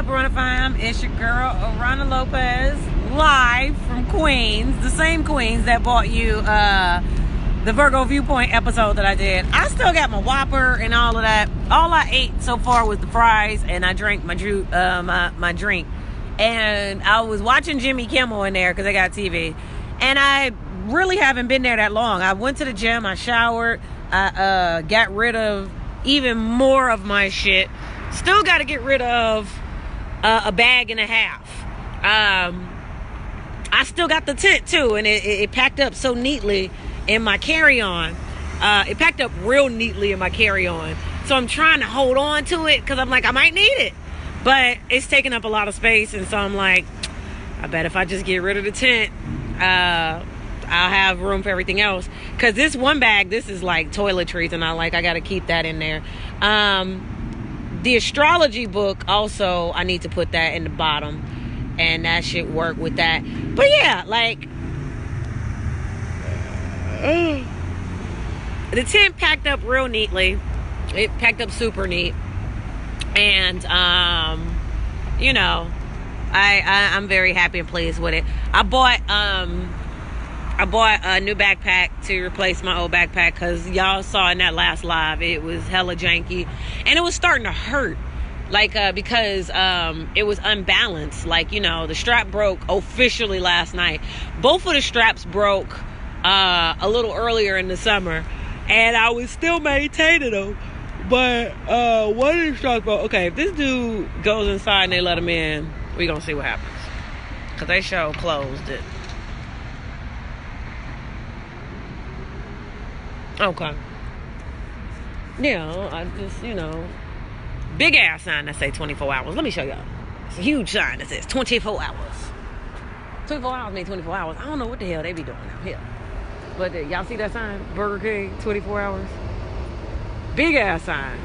up, Aarona fam? It's your girl, Aarona Lopez, live from Queens. The same Queens that bought you the Virgo Viewpoint episode that I did. I still got my Whopper and all of that. All I ate so far was the fries, and I drank my drink. And I was watching Jimmy Kimmel in there because I got TV. And I really haven't been there that long. I went to the gym, I showered, I got rid of even more of my shit. Still got to get rid of a bag and a half. I still got the tent too, and it packed up so neatly in my carry-on. It packed up real neatly in my carry-on. So I'm trying to hold on to it because I'm like, I might need it. But it's taking up a lot of space, and so I'm like, I bet if I just get rid of the tent, I'll have room for everything else. Because this one bag, this is like toiletries, and I got to keep that in there. The astrology book, also, I need to put that in the bottom, and that should work with that. But yeah, like, the tent packed up real neatly. It packed up super neat. And, you know, I'm very happy and pleased with it. I bought a new backpack to replace my old backpack because y'all saw in that last live, it was hella janky. And it was starting to hurt. Like, because it was unbalanced. Like, you know, the strap broke officially last night. Both of the straps broke a little earlier in the summer. And I was still maintaining them. But one of the straps broke. Okay, if this dude goes inside and they let him in, we gonna see what happens. Because they show closed it. Okay. Yeah, I just, you know, big ass sign that say 24 hours. Let me show y'all. It's a huge sign that says 24 hours. 24 hours mean 24 hours. I don't know what the hell they be doing out here. But y'all see that sign? Burger King, 24 hours. Big ass sign.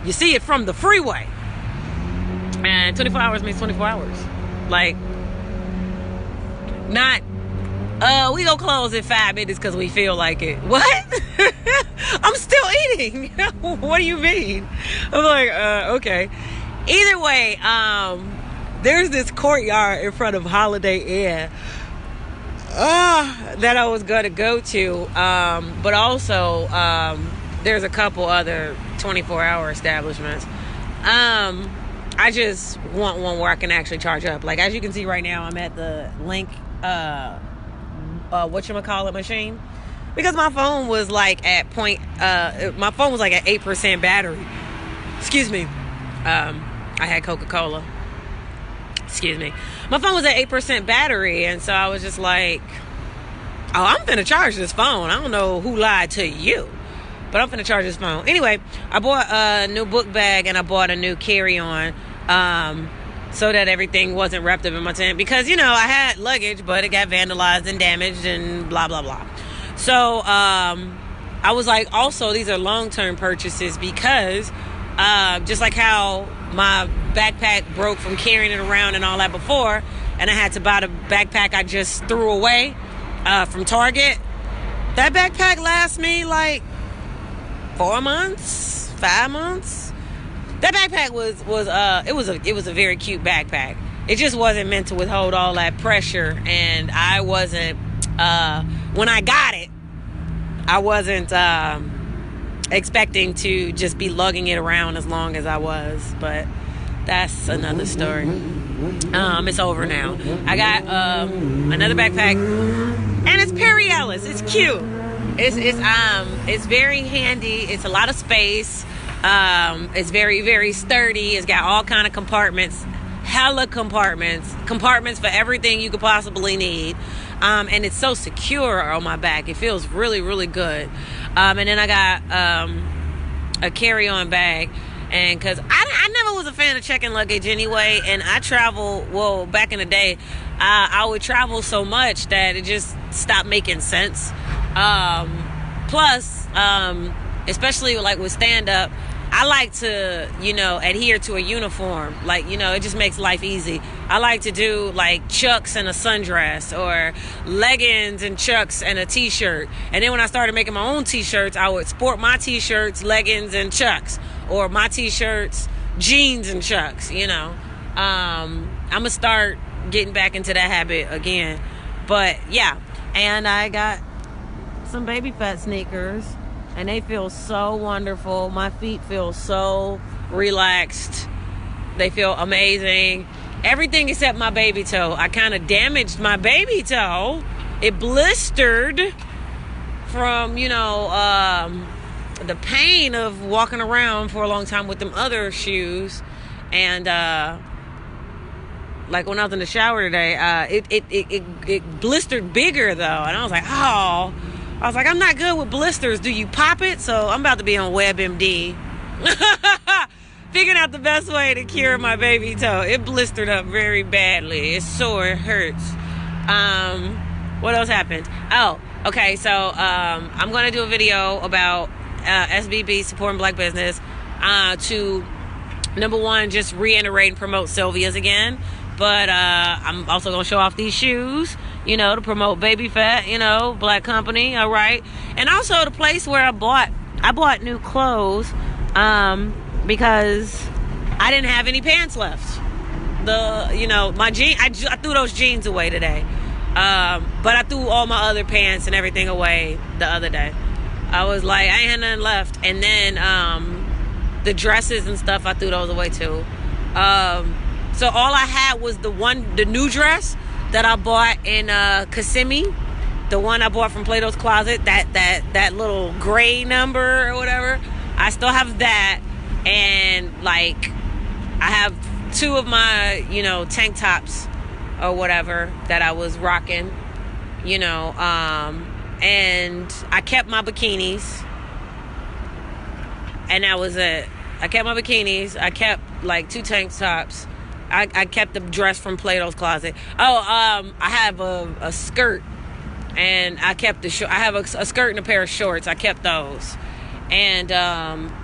You see it from the freeway. And 24 hours means 24 hours. Like, not, we gonna close in 5 minutes because we feel like it. What? I'm still eating. What do you mean? I'm like, okay. Either way, there's this courtyard in front of Holiday Inn that I was gonna go to. But also, there's a couple other 24-hour establishments. I just want one where I can actually charge up. Like, as you can see right now, I'm at the Link, whatchamacallit machine. Because my phone was like at my phone was like at 8% battery. Excuse me. I had Coca-Cola. Excuse me. My phone was at 8% battery, and so I was just like, oh, I'm finna charge this phone. I don't know who lied to you, but I'm finna charge this phone. Anyway, I bought a new book bag and I bought a new carry-on so that everything wasn't wrapped up in my tent. Because, you know, I had luggage, but it got vandalized and damaged and blah, blah, blah. So I was like, also, these are long-term purchases because just like how my backpack broke from carrying it around and all that before, and I had to buy the backpack I just threw away from Target. That backpack lasts me like 4 months, 5 months. That backpack was a very cute backpack. It just wasn't meant to withhold all that pressure, and I wasn't when I got it, I wasn't expecting to just be lugging it around as long as I was, but that's another story. It's over now. I got another backpack, and it's Perry Ellis. It's cute. It's very handy. It's a lot of space. It's very, very sturdy. It's got all kind of compartments, hella compartments for everything you could possibly need. And it's so secure on my back. It feels really, really good. And then I got a carry-on bag. And because I never was a fan of checking luggage anyway. And I travel, well, back in the day, I would travel so much that it just stopped making sense. Plus, especially like with stand-up, I like to, you know, adhere to a uniform. Like, you know, it just makes life easy. I like to do like Chucks and a sundress, or leggings and Chucks and a t-shirt. And then when I started making my own t-shirts, I would sport my t-shirts, leggings, and Chucks, or my t-shirts, jeans and Chucks, you know. I'm gonna start getting back into that habit again. But yeah, and I got some baby fat sneakers, and they feel so wonderful. My feet feel so relaxed. They feel amazing. Everything except my baby toe. I kind of damaged my baby toe. It blistered from, you know, the pain of walking around for a long time with them other shoes. And like when I was in the shower today, it blistered bigger though. And I was like, oh. I was like, I'm not good with blisters. Do you pop it? So I'm about to be on WebMD. Figuring out the best way to cure my baby toe. It blistered up very badly. It's sore. It hurts. What else happened? Oh, okay. So I'm going to do a video about SBB, supporting black business, to, number one, just reiterate and promote Sylvia's again. But I'm also going to show off these shoes, you know, to promote Baby Fat, you know, black company, all right? And also the place where I bought new clothes because I didn't have any pants left. My jeans, I threw those jeans away today. But I threw all my other pants and everything away the other day. I was like, I ain't had nothing left. And then the dresses and stuff, I threw those away too. So all I had was the new dress that I bought in Kissimmee, the one I bought from Plato's Closet, that little gray number or whatever. I still have that, and like I have two of my, you know, tank tops or whatever that I was rocking, you know, and I kept my bikinis, and that was it. I kept my bikinis. I kept like two tank tops. I kept the dress from Plato's Closet. I have a skirt, and I kept I have a skirt and a pair of shorts. I kept those, and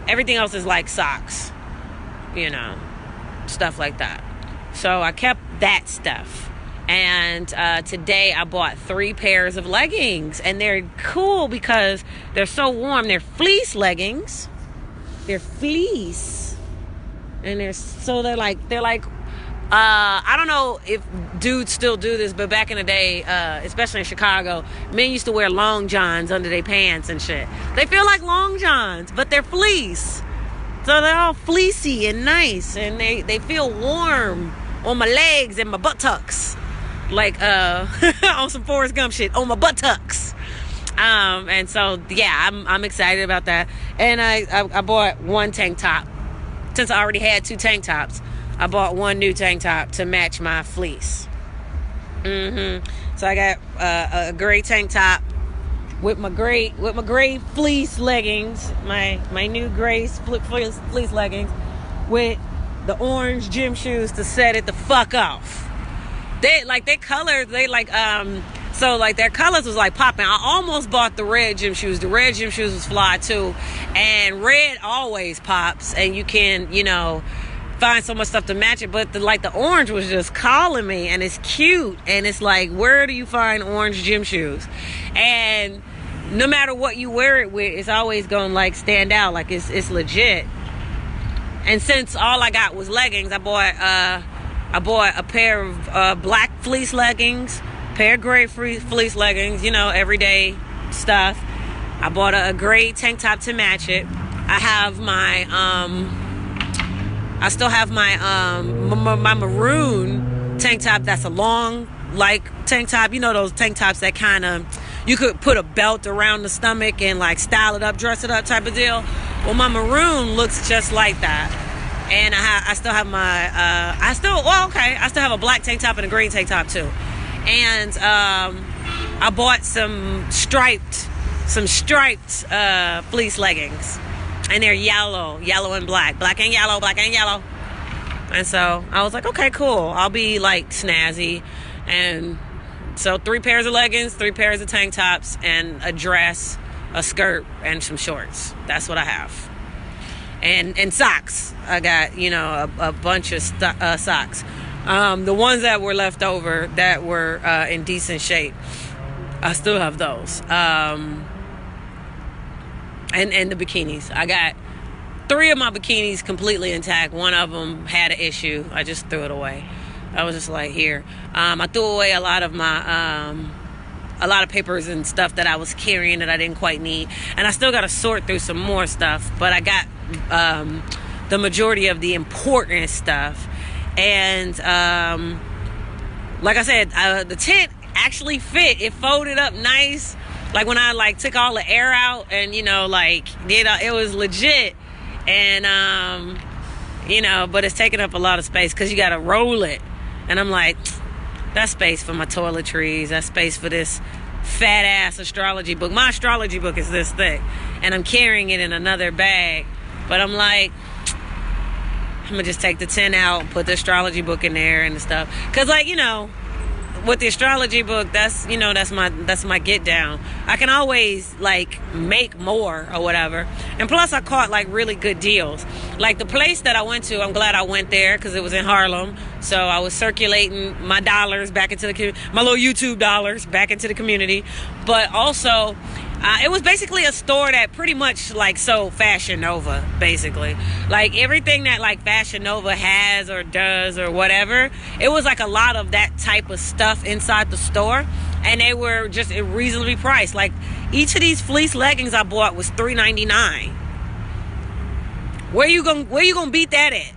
everything else is like socks, you know, stuff like that. So I kept that stuff. And today I bought 3 pairs of leggings, and they're cool because they're so warm. They're fleece leggings. They're fleece, and they're like. I don't know if dudes still do this, but back in the day, especially in Chicago, men used to wear long johns under their pants and shit. They feel like long johns, but they're fleece. So they're all fleecy and nice, and they feel warm on my legs and my buttocks. Like on some Forrest Gump shit, on my buttocks. And so, yeah, I'm excited about that. And I bought one tank top. Since I already had 2 tank tops, I bought one new tank top to match my fleece. So I got a gray tank top with my gray fleece leggings, my new gray fleece leggings, with the orange gym shoes to set it the fuck off. Their colors, so like their colors was like popping. I almost bought the red gym shoes. The red gym shoes was fly too, and red always pops, and you can, you know, find so much stuff to match it. But the orange was just calling me, and it's cute, and it's like, where do you find orange gym shoes? And no matter what you wear it with, it's always gonna like stand out, like it's legit. And since all I got was leggings, I bought a pair of black fleece leggings, pair of gray fleece leggings, you know, everyday stuff. I bought a gray tank top to match it. I have I still have my my maroon tank top that's a long, like, tank top. You know those tank tops that kind of, you could put a belt around the stomach and like style it up, dress it up type of deal. Well, my maroon looks just like that. And I still have my, I still have a black tank top and a green tank top too. And I bought some striped fleece leggings. And they're yellow and black and yellow. And so I was like, okay, cool. I'll be like snazzy. And so 3 pairs of leggings, 3 pairs of tank tops, and a dress, a skirt, and some shorts. That's what I have. And socks. I got, you know, a bunch of socks. The ones that were left over that were in decent shape, I still have those. And the bikinis. I got 3 of my bikinis completely intact. One of them had an issue. I just threw it away. I was just like, here. I threw away a lot of my, a lot of papers and stuff that I was carrying that I didn't quite need. And I still got to sort through some more stuff. But I got the majority of the important stuff. And like I said, the tent actually fit. It folded up nice. Like when I like took all the air out and, you know, like, you know, it was legit. And, you know, but it's taking up a lot of space because you got to roll it. And I'm like, that's space for my toiletries. That's space for this fat ass astrology book. My astrology book is this thick. And I'm carrying it in another bag. But I'm like, I'm going to just take the tent out and put the astrology book in there and stuff. Because, like, you know, with the astrology book, that's, you know, that's my get down. I can always like make more or whatever. And plus I caught like really good deals. Like the place that I went to, I'm glad I went there because it was in Harlem. So I was circulating my dollars back into the my little YouTube dollars back into the community. But also it was basically a store that pretty much like sold Fashion Nova, basically. Like everything that like Fashion Nova has or does or whatever, it was like a lot of that type of stuff inside the store. And they were just reasonably priced. Like each of these fleece leggings I bought was $3.99. Where you gonna beat that at?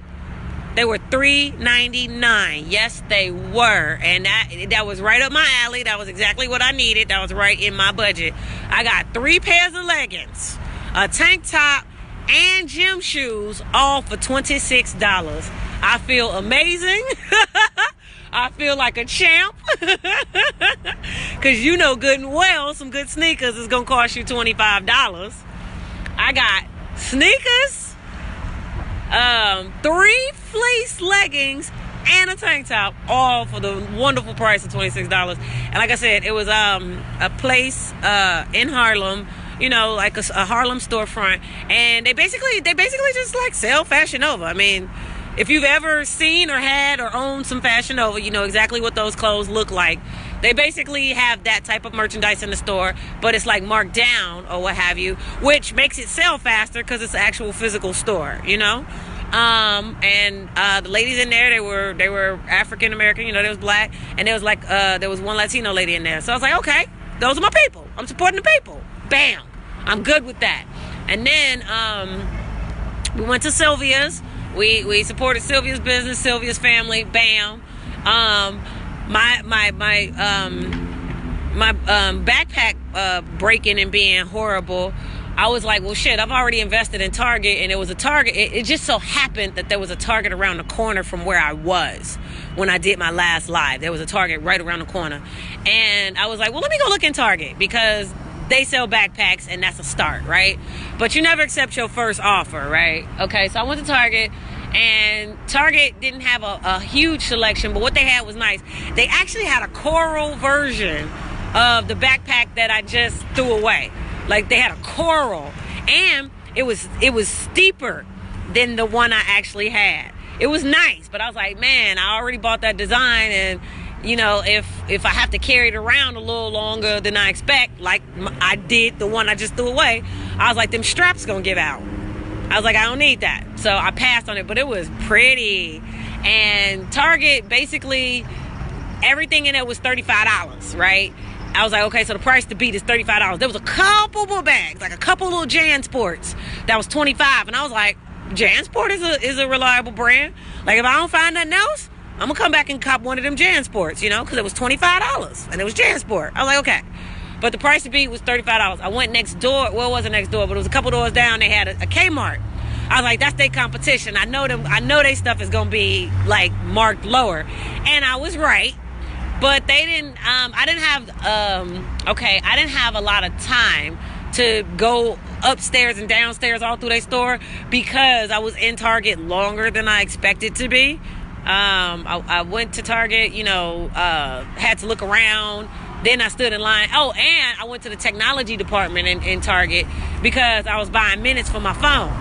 They were $3.99. Yes, they were. And that was right up my alley. That was exactly what I needed. That was right in my budget. I got 3 pairs of leggings, a tank top, and gym shoes, all for $26. I feel amazing. I feel like a champ. Because you know good and well some good sneakers is going to cost you $25. I got sneakers, 3 fleece leggings, and a tank top, all for the wonderful price of $26. And like I said, it was a place in Harlem, you know, like a Harlem storefront, and they basically just like sell Fashion Nova. I mean, if you've ever seen or had or owned some Fashion Nova, you know exactly what those clothes look like. They basically have that type of merchandise in the store, but it's like marked down or what have you, which makes it sell faster because it's an actual physical store, you know. And the ladies in there, they were African American, you know, they was black, and there was like there was one Latino lady in there. So I was like, okay, those are my people. I'm supporting the people. Bam, I'm good with that. And then we went to Sylvia's. We supported Sylvia's business, Sylvia's family. Bam. My backpack breaking and being horrible, I was like, well, shit, I've already invested in Target, and it was a Target. It just so happened that there was a Target around the corner from where I was when I did my last live. There was a Target right around the corner. And I was like, well, let me go look in Target because they sell backpacks, and that's a start, right? But you never accept your first offer, right? Okay, so I went to Target, and Target didn't have a huge selection, but what they had was nice. They actually had a coral version of the backpack that I just threw away. Like they had a coral, and it was steeper than the one I actually had. It was nice, but I was like, man, I already bought that design, and you know, if I have to carry it around a little longer than I expect, like I did the one I just threw away, I was like, them straps gonna give out. I was like, I don't need that. So I passed on it, but it was pretty. And Target, basically, everything in it was $35, right? I was like, okay, so the price to beat is $35. There was a couple more bags, like a couple little JanSports that was $25. And I was like, JanSport is a reliable brand. Like, if I don't find nothing else, I'm going to come back and cop one of them JanSports, you know, because it was $25. And it was JanSport. I was like, okay. But the price to beat was $35. I went next door. Well, it wasn't next door, but it was a couple doors down. They had a Kmart. I was like, that's their competition. I know them. I know their stuff is going to be, like, marked lower. And I was right. But they didn't, I didn't have a lot of time to go upstairs and downstairs all through their store because I was in Target longer than I expected to be. I went to Target, you know, had to look around. Then I stood in line. Oh, and I went to the technology department in Target because I was buying minutes for my phone.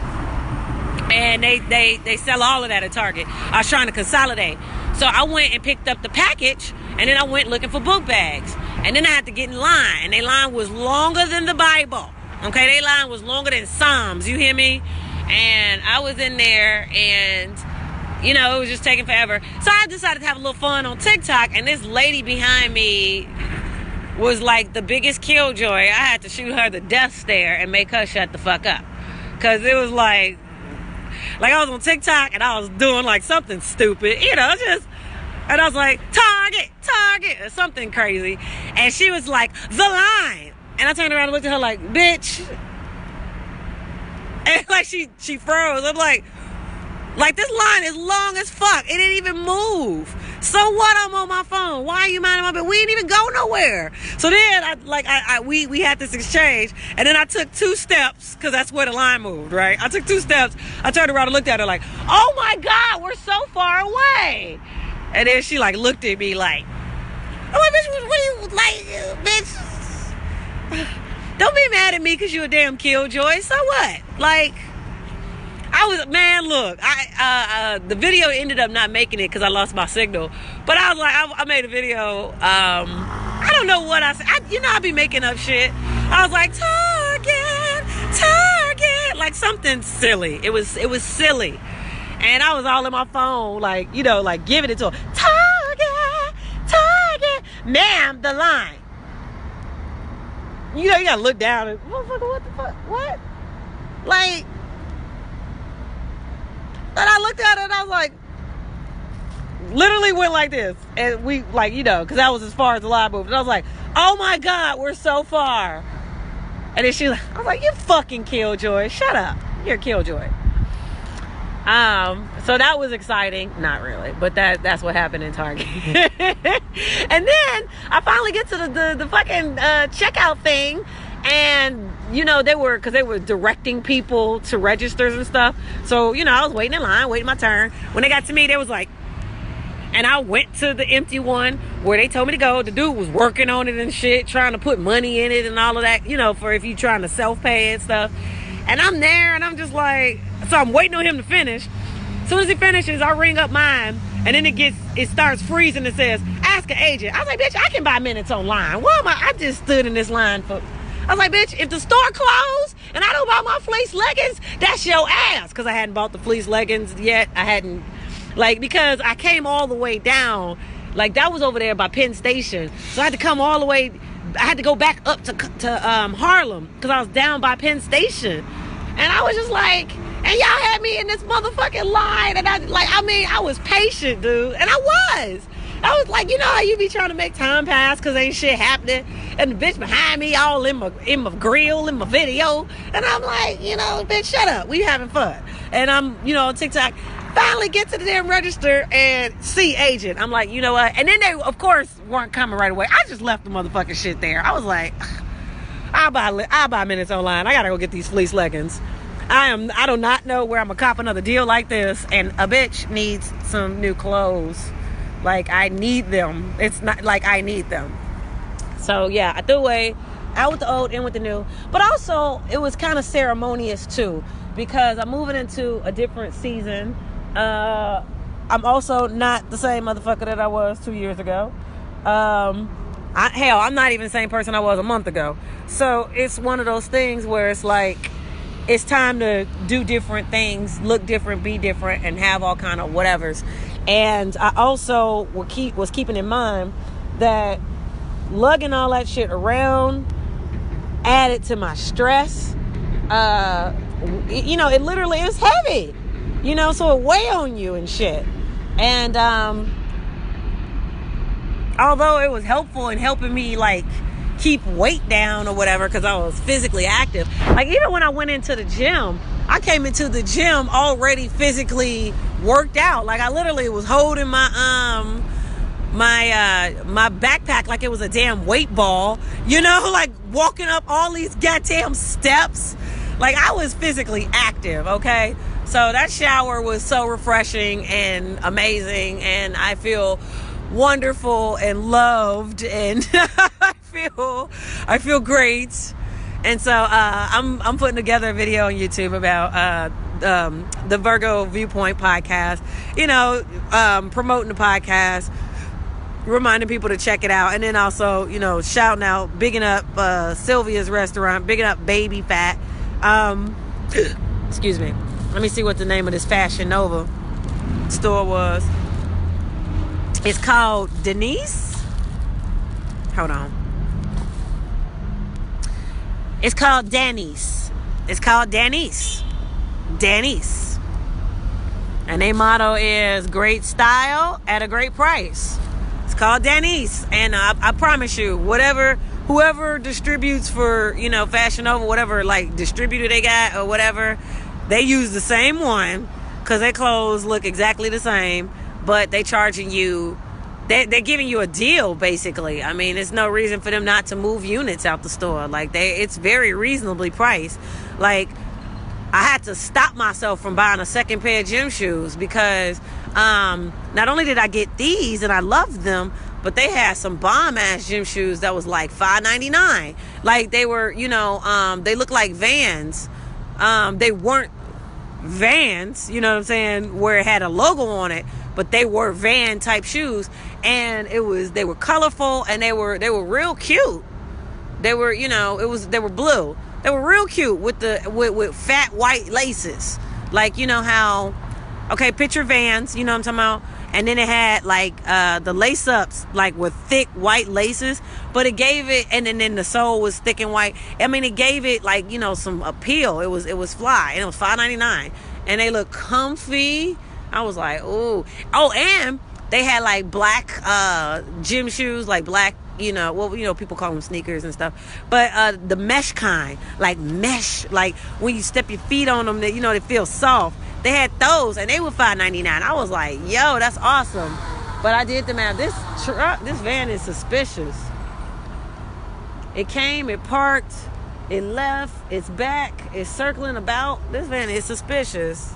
And they sell all of that at Target. I was trying to consolidate. So I went and picked up the package, and then I went looking for book bags. And then I had to get in line, and their line was longer than the Bible. Okay, their line was longer than Psalms, you hear me? And I was in there, and you know, it was just taking forever. So I decided to have a little fun on TikTok, and this lady behind me was like the biggest killjoy. I had to shoot her the death stare and make her shut the fuck up. Because it was like I was on TikTok, and I was doing like something stupid, you know, and I was like, Target, or something crazy. And she was like, the line. And I turned around and looked at her like, bitch. And like she froze. I'm like this line is long as fuck. It didn't even move. So what? I'm on my phone. Why are you minding my business? We didn't even go nowhere. So then we had this exchange, and then I took 2 steps because that's where the line moved, right? I took 2 steps. I turned around and looked at her like, oh my God, we're so far away. And then she like looked at me like, oh my bitch, what are you like, bitch? Don't be mad at me because you a damn killjoy. So what? Like, look, the video ended up not making it because I lost my signal. But I was like, I made a video. I don't know what I said. I be making up shit. I was like, Target, like something silly. It was silly. And I was all in my phone, like, you know, like giving it to her. Target, ma'am, the line. You know, you gotta look down and, motherfucker, what the fuck? What? Like, and I looked at it and I was like, literally went like this. And we, like, you know, because that was as far as the line moved. And I was like, oh my God, we're so far. And then I was like, you fucking killjoy. Shut up. You're a killjoy. So that was exciting. Not really, but that's what happened in Target. And then I finally get to the fucking checkout thing, and you know they were directing people to registers and stuff. So you know I was waiting in line, waiting my turn. When they got to me, they was like, and I went to the empty one where they told me to go. The dude was working on it and shit, trying to put money in it and all of that, you know, for if you trying to self-pay and stuff. And I'm there, and I'm just like, so I'm waiting on him to finish. As soon as he finishes, I ring up mine, and then it starts freezing and says, ask an agent. I was like, bitch, I can buy minutes online. What am I just stood in this line for. I was like, bitch, if the store closed and I don't buy my fleece leggings, that's your ass. Because I hadn't bought the fleece leggings yet. I hadn't, like, because I came all the way down. Like, that was over there by Penn Station. So I had to come all the way. I had to go back up to Harlem because I was down by Penn Station. And I was just like, and y'all had me in this motherfucking line. And I was patient, dude. And I was like, you know how you be trying to make time pass because ain't shit happening. And the bitch behind me all in my grill, in my video. And I'm like, you know, bitch, shut up. We having fun. And I'm, you know, on TikTok. Finally get to the damn register and see agent. I'm like, you know what? And then they, of course, weren't coming right away. I just left the motherfucking shit there. I was like, I'll buy minutes online. I gotta go get these fleece leggings. I do not know where I'm gonna cop another deal like this. And a bitch needs some new clothes. Like, I need them. It's not like I need them. So yeah, I threw away out with the old, in with the new. But also, it was kind of ceremonious too, because I'm moving into a different season. I'm also not the same motherfucker that I was 2 years ago. I'm not even the same person I was a month ago. So it's one of those things where it's like, it's time to do different things, look different, be different, and have all kind of whatevers. And I also was keeping in mind that lugging all that shit around added to my stress. You know, it literally is heavy. You know, so it weigh on you and shit. And although it was helpful in helping me, like, keep weight down or whatever, because I was physically active. Like, even when I went into the gym, I came into the gym already physically worked out. Like, I literally was holding my my backpack like it was a damn weight ball. You know, like walking up all these goddamn steps. Like, I was physically active, okay? So that shower was so refreshing and amazing, and I feel wonderful and loved, and I feel great. And so I'm putting together a video on YouTube about the Virgo Viewpoint podcast, you know, promoting the podcast, reminding people to check it out, and then also, you know, shouting out, bigging up Sylvia's restaurant, bigging up Baby Fat. Excuse me. Let me see what the name of this Fashion Nova store was. It's called Denise. Hold on. It's called Danny's. It's called Danny's. Danny's. And their motto is great style at a great price. It's called Danny's. And I promise you, whoever distributes for, Fashion Nova, whatever, like, distributor they got or whatever, they use the same one because their clothes look exactly the same, but they charging you, they're giving you a deal, basically. I mean, there's no reason for them not to move units out the store. Like, it's very reasonably priced. Like, I had to stop myself from buying a second pair of gym shoes because not only did I get these and I loved them, but they had some bomb-ass gym shoes that was like $5.99. Like, they were, they looked like Vans. They weren't Vans, you know what I'm saying, where it had a logo on it, but they were Van type shoes, and they were colorful, and they were real cute. They were, they were blue. They were real cute with fat white laces. Like, how, okay, picture Vans, you know what I'm talking about? And then it had like the lace ups like with thick white laces, but it gave it, and then the sole was thick and white. I mean, it gave it like, some appeal. It was fly, and it was $5.99, and they look comfy. I was like, ooh. Oh, and they had like black gym shoes, like black, people call them sneakers and stuff, but the mesh kind, like mesh, like when you step your feet on them, they feel soft. They had those, and they were $5.99. I was like, yo, that's awesome. But I did the math. This van is suspicious. It came, it parked, it left, it's back, it's circling about. This van is suspicious.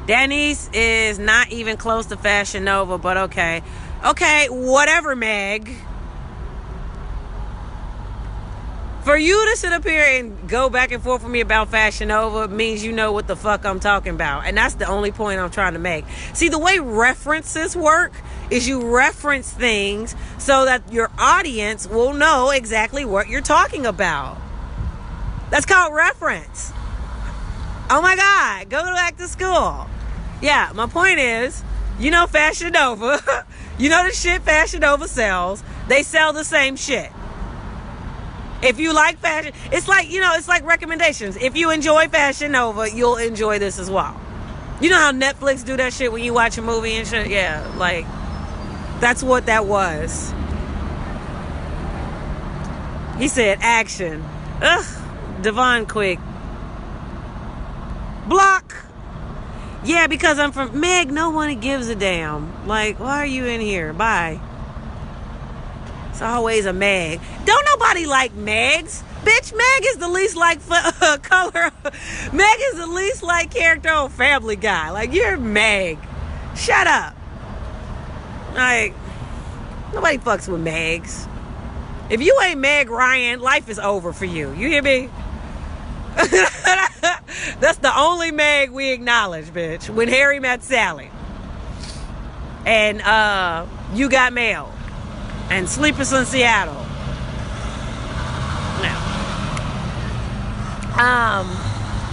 Danny's is not even close to Fashion Nova, but okay. Okay, whatever, Meg. For you to sit up here and go back and forth with me about Fashion Nova means you know what the fuck I'm talking about. And that's the only point I'm trying to make. See, the way references work is you reference things so that your audience will know exactly what you're talking about. That's called reference. Oh my God, go back to school. Yeah, my point is, Fashion Nova, the shit Fashion Nova sells, they sell the same shit. If you like fashion, it's like recommendations. If you enjoy Fashion Nova, you'll enjoy this as well. You know how Netflix do that shit when you watch a movie and shit? Yeah, like, that's what that was. He said action. Ugh, Devon quick. Block. Yeah, because I'm from Meg, no one gives a damn. Like, why are you in here? Bye. It's always a Meg. Don't nobody like Megs. Bitch, Meg is the least like color. Meg is the least like character on Family Guy. Like, you're Meg. Shut up. Like, nobody fucks with Megs. If you ain't Meg Ryan, life is over for you. You hear me? That's the only Meg we acknowledge, bitch. When Harry met Sally. And You Got Mail. And Sleepless in Seattle.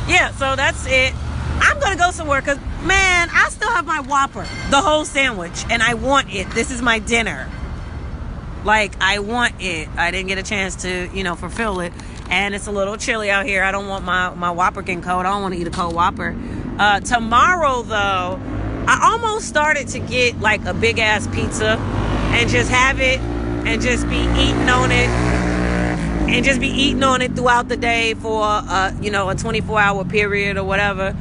Yeah, so that's it. I'm gonna go somewhere because, man, I still have my Whopper, the whole sandwich, and I want it. This is my dinner. Like, I want it. I didn't get a chance to, fulfill it. And it's a little chilly out here. I don't want my Whopper getting cold. I don't want to eat a cold Whopper. Tomorrow, though, I almost started to get, like, a big-ass pizza and just have it and just be eating on it. And just be eating on it throughout the day for, a 24-hour period or whatever.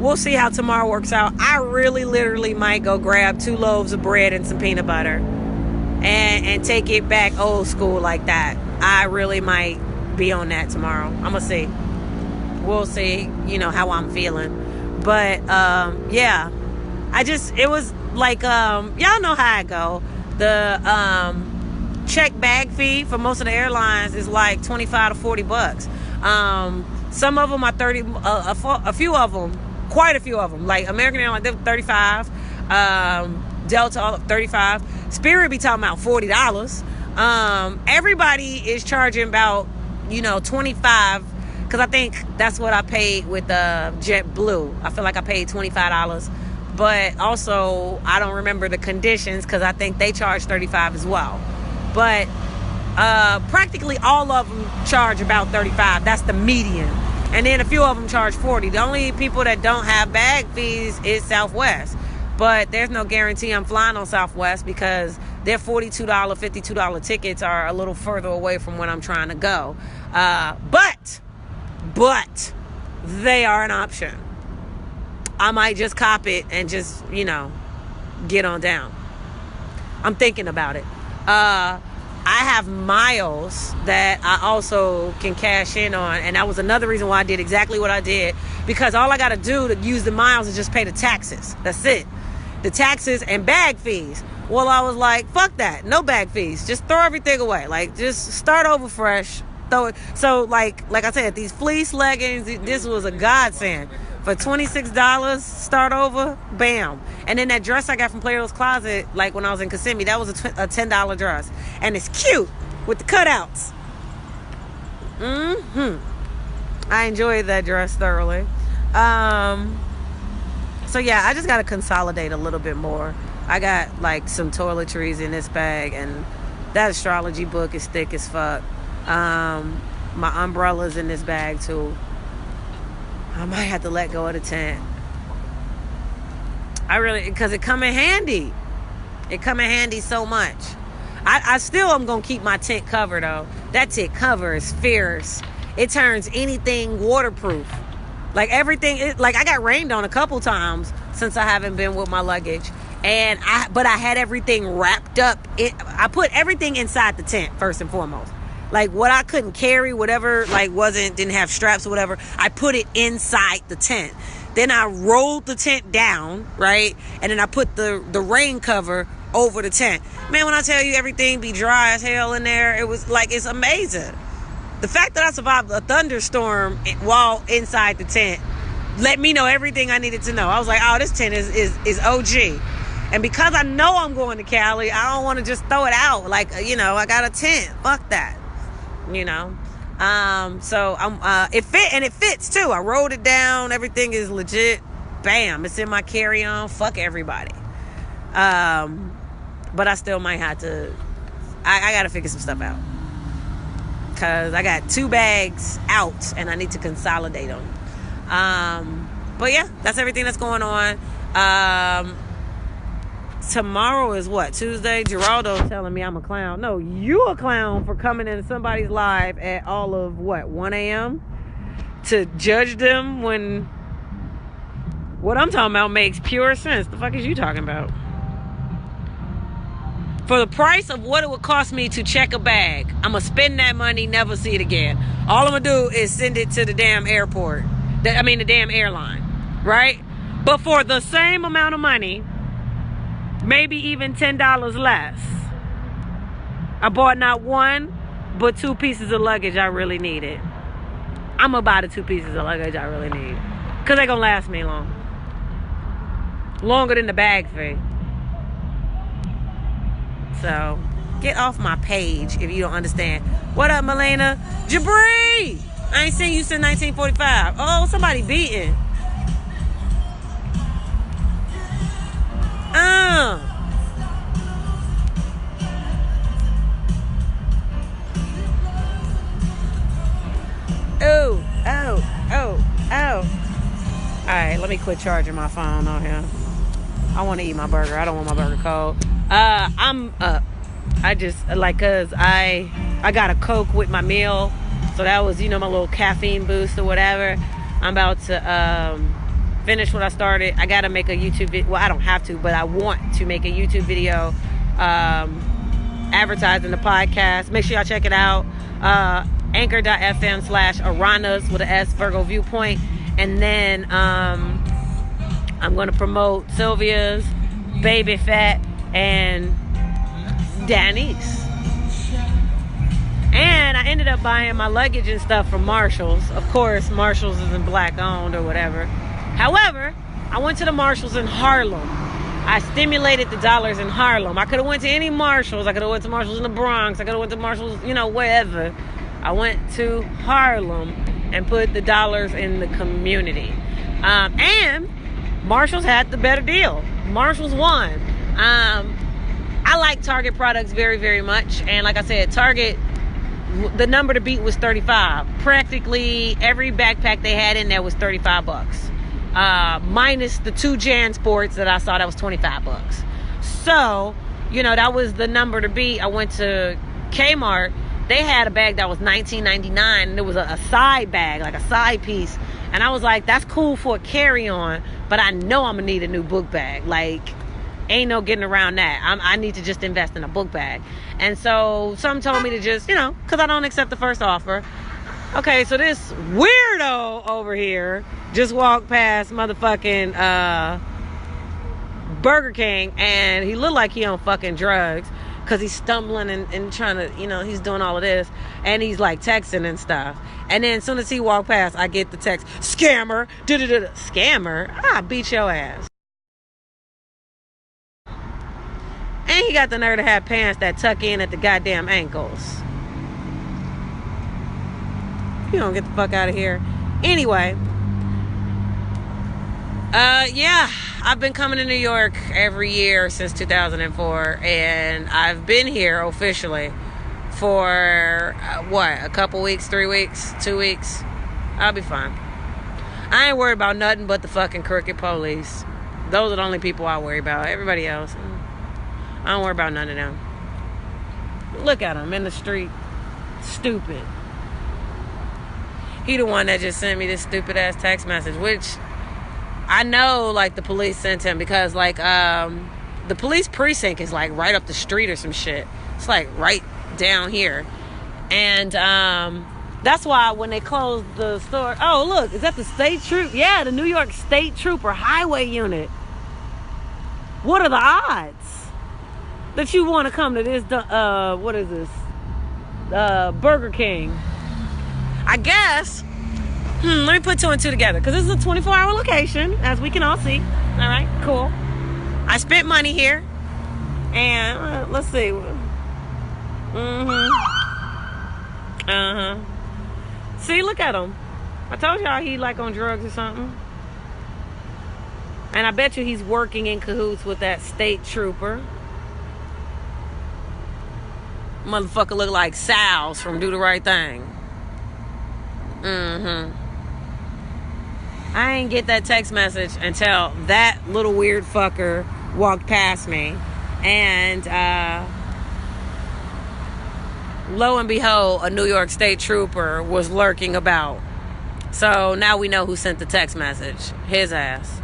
We'll see how tomorrow works out. I really, literally might go grab 2 loaves of bread and some peanut butter and take it back old school like that. I really might be on that tomorrow. I'm going to see. We'll see, how I'm feeling. But, yeah. It was like, y'all know how I go. The check bag fee for most of the airlines is like $25 to $40. Some of them are 30. A few of them, quite a few of them, like American Airlines, they're 35. Delta 35. Spirit be talking about $40. Everybody is charging about $25, because I think that's what I paid with JetBlue. I feel like I paid $25, but also I don't remember the conditions because I think they charge $35 as well. But practically all of them charge about $35. That's the median. And then a few of them charge $40. The only people that don't have bag fees is Southwest. But there's no guarantee I'm flying on Southwest because their $42, $52 tickets are a little further away from when I'm trying to go. But they are an option. I might just cop it and just, get on down. I'm thinking about it. I have miles that I also can cash in on, and that was another reason why I did exactly what I did, because all I got to do to use the miles is just pay the taxes. That's it. The taxes and bag fees. Well, I was like, fuck that. No bag fees. Just throw everything away. Like, just start over fresh. Throw it. So, like I said, these fleece leggings, this was a godsend. For $26, start over, bam. And then that dress I got from Plato's Closet, like when I was in Kissimmee, that was a $10 dress. And it's cute with the cutouts. I enjoyed that dress thoroughly. So yeah, I just got to consolidate a little bit more. I got like some toiletries in this bag, and that astrology book is thick as fuck. My umbrella's in this bag too. I might have to let go of the tent. Because it come in handy. It come in handy so much. I still am going to keep my tent cover, though. That tent cover is fierce. It turns anything waterproof. Like everything, I got rained on a couple times since I haven't been with my luggage. But I had everything wrapped up. I put everything inside the tent, first and foremost. Like what I couldn't carry, whatever, didn't have straps or whatever, I put it inside the tent. Then I rolled the tent down, right? And then I put the rain cover over the tent. Man, when I tell you everything be dry as hell in there, it was it's amazing. The fact that I survived a thunderstorm while inside the tent let me know everything I needed to know. I was like, oh, this tent is OG. And because I know I'm going to Cali, I don't want to just throw it out. I got a tent. Fuck that. So it fits too. I rolled it down. Everything is legit. Bam. It's in my carry-on. Fuck everybody. But I still might have to, I got to figure some stuff out. Cause I got 2 bags out and I need to consolidate them. But yeah, that's everything that's going on. Tomorrow is what? Tuesday? Geraldo's telling me I'm a clown. No, you a clown for coming into somebody's live at all of 1 a.m. to judge them when what I'm talking about makes pure sense. The fuck is you talking about? For the price of what it would cost me to check a bag, I'm going to spend that money, never see it again. All I'm going to do is send it to the damn airport. The damn airline. Right? But for the same amount of money, maybe even $10 less, I bought not 1, but 2 pieces of luggage I really needed. I'm going to buy the 2 pieces of luggage I really need. Because they're going to last me long. Longer than the bag fee. So, get off my page if you don't understand. What up, Melena? Jabri! I ain't seen you since 1945. Oh, somebody beating. Oh. Alright, let me quit charging my phone on here. I want to eat my burger. I don't want my burger cold. I'm up. I just, cause I got a Coke with my meal. So that was, my little caffeine boost or whatever. I'm about to, finish what I started. I gotta make a YouTube video. Well, I don't have to, but I want to make a YouTube video advertising the podcast. Make sure y'all check it out. Anchor.fm/Aronas with an S, Virgo Viewpoint. And then I'm going to promote Sylvia's, Baby Fat, and Danny's. And I ended up buying my luggage and stuff from Marshall's. Of course, Marshall's isn't black owned or whatever. However, I went to the Marshalls in Harlem. I stimulated the dollars in Harlem. I could have went to any Marshalls. I could have went to Marshalls in the Bronx. I could have went to Marshalls, wherever. I went to Harlem and put the dollars in the community. And Marshalls had the better deal. Marshalls won. I like Target products very, very much. And like I said, Target, the number to beat was 35. Practically every backpack they had in there was 35 bucks. Minus the 2 Jan Sports that I saw, that was 25 bucks. So, that was the number to beat. I went to Kmart. They had a bag that was $19.99, and it was a side bag, like a side piece. And I was like, that's cool for a carry-on, but I know I'm going to need a new book bag. Like, ain't no getting around that. I need to just invest in a book bag. And so some told me to just, because I don't accept the first offer. Okay, so this weirdo over here just walked past motherfucking Burger King, and he looked like he on fucking drugs because he's stumbling and trying to, he's doing all of this, and he's like texting and stuff. And then as soon as he walked past, I get the text, scammer, scammer, I beat your ass. And he got the nerve to have pants that tuck in at the goddamn ankles. You don't get the fuck out of here. Anyway, yeah, I've been coming to New York every year since 2004, and I've been here officially for a couple weeks, 3 weeks, 2 weeks. I'll be fine. I ain't worried about nothing but the fucking crooked police. Those are the only people I worry about. Everybody else, I don't worry about none of them. Look at them in the street, stupid. He the one that just sent me this stupid ass text message, which I know, like, the police sent him because, like, the police precinct is, like, right up the street or some shit. It's, like, right down here. And that's why when they closed the store... Oh, look, is that the state troop? Yeah, the New York State Trooper Highway Unit. What are the odds that you want to come to this, what is this? Burger King. I guess... let me put 2 and 2 together, because this is a 24-hour location, as we can all see. All right, cool. I spent money here, and let's see. See, look at him. I told y'all he like on drugs or something. And I bet you he's working in cahoots with that state trooper. Motherfucker look like Sal's from Do the Right Thing. I ain't get that text message until that little weird fucker walked past me. And lo and behold, a New York State Trooper was lurking about. So now we know who sent the text message. His ass.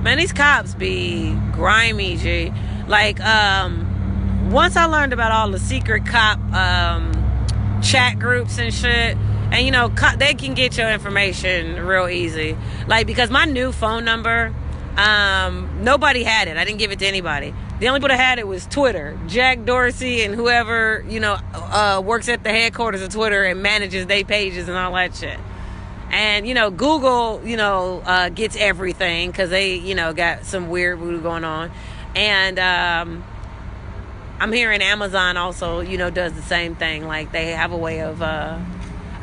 Man, these cops be grimy, G. Like, once I learned about all the secret cop chat groups and shit, and they can get your information real easy. Like, because my new phone number, nobody had it. I didn't give it to anybody. The only people that had it was Twitter. Jack Dorsey and whoever, works at the headquarters of Twitter and manages their pages and all that shit. And, Google, gets everything because they, got some weird voodoo going on. And I'm hearing Amazon also, does the same thing. Like, they have a way of...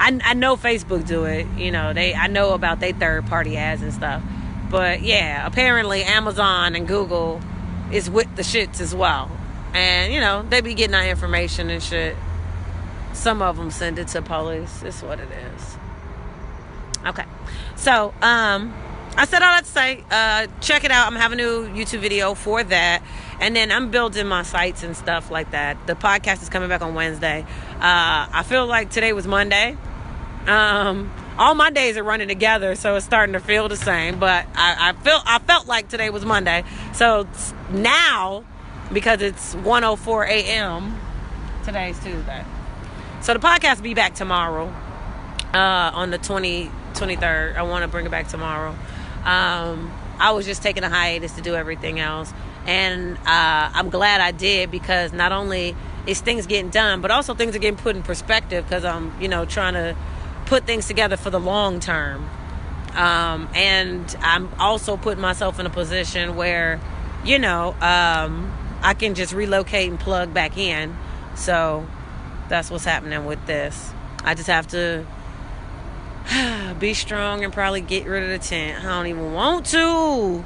I know Facebook do it. I know about their third-party ads and stuff. But, yeah, apparently Amazon and Google is with the shits as well. And, they be getting our information and shit. Some of them send it to police. It's what it is. Okay. So, I said all that to say, check it out. I'm having a new YouTube video for that. And then I'm building my sites and stuff like that. The podcast is coming back on Wednesday. I feel like today was Monday. All my days are running together, so it's starting to feel the same. But I felt like today was Monday. So now, because it's 1:04 a.m., today's Tuesday. So the podcast will be back tomorrow, on the 23rd. I want to bring it back tomorrow. I was just taking a hiatus to do everything else. And I'm glad I did, because not only is things getting done, but also things are getting put in perspective, because I'm, trying to put things together for the long term. And I'm also putting myself in a position where, I can just relocate and plug back in. So, that's what's happening with this. I just have to be strong and probably get rid of the tent. I don't even want to.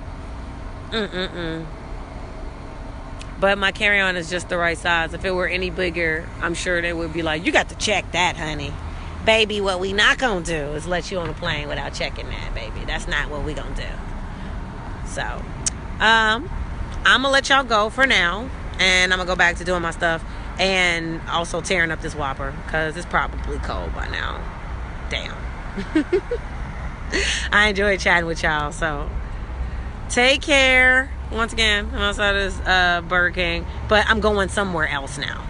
But my carry-on is just the right size. If it were any bigger, I'm sure they would be like, you got to check that, honey. Baby, what we not going to do is let you on the plane without checking that, baby. That's not what we going to do. So, I'm going to let y'all go for now. And I'm going to go back to doing my stuff. And also tearing up this Whopper. Because it's probably cold by now. Damn. I enjoyed chatting with y'all. So, take care. Once again, I'm outside of this Burger King. But I'm going somewhere else now.